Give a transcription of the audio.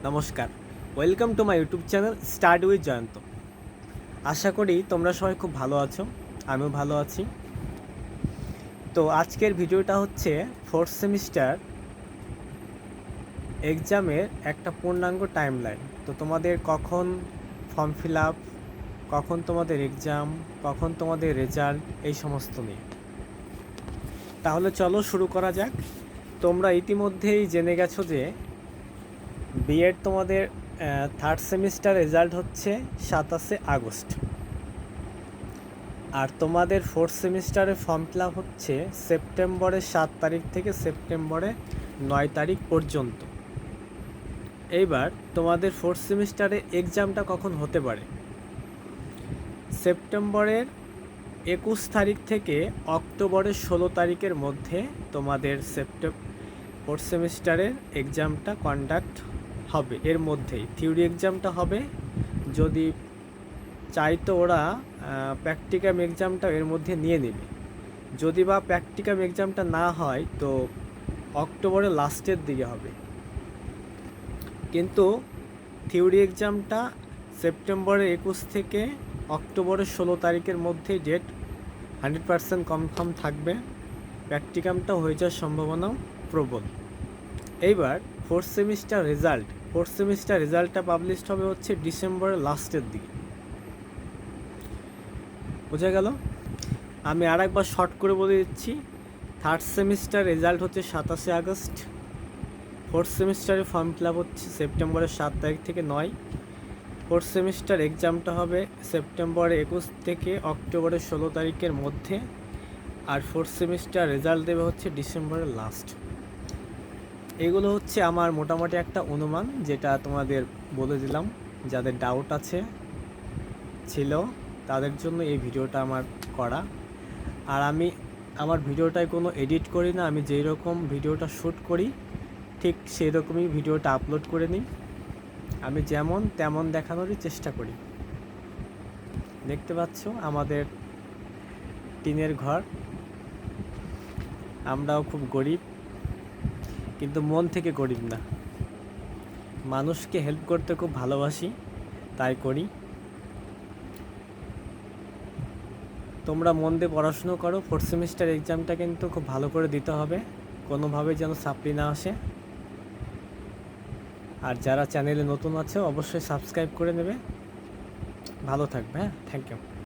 নমস্কার, welcome to my YouTube channel study with Jayanta. আশা করি তোমরা সবাই খুব ভালো আছো, আমিও ভালো আছি। তো আজকের ভিডিওটা হচ্ছে ফোর্থ সেমিস্টার এক্সামের একটা পূর্ণাঙ্গ টাইমলাইন। তো তোমাদের কখন ফর্ম ফিল আপ, কখন তোমাদের এক্সাম, কখন তোমাদের রেজাল্ট, এই সমস্ত নিয়ে। তাহলে চলো শুরু করা যাক। তোমরা ইতিমধ্যেই জেনে গেছো যে বিএড তোমাদের থার্ড সেমিস্টার রেজাল্ট হচ্ছে 27শে আগস্ট, আর তোমাদের ফোর্থ সেমিস্টারের ফর্ম ফিল আপ হচ্ছে সেপ্টেম্বরের 7 তারিখ থেকে সেপ্টেম্বরের 9 তারিখ পর্যন্ত। এইবার তোমাদের ফোর্থ সেমিস্টারে এক্সামটা কখন হতে পারে? সেপ্টেম্বরের 21 তারিখ থেকে অক্টোবরের 16 তারিখের মধ্যে তোমাদের ফোর্থ সেমিস্টারের এক্সামটা কন্ডাক্ট হবে। এর মধ্যেই থিওরি এক্সামটা হবে, যদি চাইতো ওরা প্র্যাকটিক্যাম এক্সামটা এর মধ্যে নিয়ে নেবে। যদি বা প্র্যাকটিক্যাম এক্সামটা না হয় তো অক্টোবরের লাস্টের দিকে হবে, কিন্তু থিওরি এক্সামটা সেপ্টেম্বরের 21 থেকে অক্টোবরের 16 তারিখের মধ্যে ডেট 100% কনফার্ম থাকবে। প্র্যাকটিক্যামটা হয়ে যাওয়ার সম্ভাবনাও প্রবল। এইবার ফোর্থ সেমিস্টার রেজাল্টটা পাবলিশড হবে হচ্ছে ডিসেম্বরের লাস্টের দিকে। বোঝা গেল? আমি আর একবার শর্ট করে বলে দিচ্ছি। থার্ড সেমিস্টার রেজাল্ট হচ্ছে 27শে আগস্ট, ফোর্থ সেমিস্টারের ফর্ম ফিল আপ হচ্ছে সেপ্টেম্বরের 7 তারিখ থেকে 9। ফোর্থ সেমিস্টার এক্সামটা হবে সেপ্টেম্বরের 21 থেকে অক্টোবরের 16 তারিখের মধ্যে, আর ফোর্থ সেমিস্টার রেজাল্ট দেবে হচ্ছে ডিসেম্বরের লাস্ট। এগুলো হচ্ছে আমার মোটামুটি একটা অনুমান, যেটা তোমাদের বলে দিলাম। যাদের ডাউট ছিল তাদের জন্য এই ভিডিওটা আমার করা। আর আমি আমার ভিডিওটায় কোনো এডিট করি না, আমি যেই রকম ভিডিওটা শ্যুট করি ঠিক সেই রকমই ভিডিওটা আপলোড করে নিই। আমি যেমন তেমন দেখানোরই চেষ্টা করি। দেখতে পাচ্ছ আমাদের টিনের ঘর, আমরাও খুব গরিব, কিন্তু মন থেকে গরিব না। মানুষকে হেল্প করতে খুব ভালোবাসি, তাই করি। তোমরা মন দিয়ে পড়াশুনো করো। ফোর্থ সেমিস্টার এক্সামটা কিন্তু খুব ভালো করে দিতে হবে, কোনোভাবে যেন সাপ্লি না আসে। আর যারা চ্যানেলে নতুন আছে অবশ্যই সাবস্ক্রাইব করে নেবে। ভালো থাকবে। হ্যাঁ, থ্যাংক ইউ।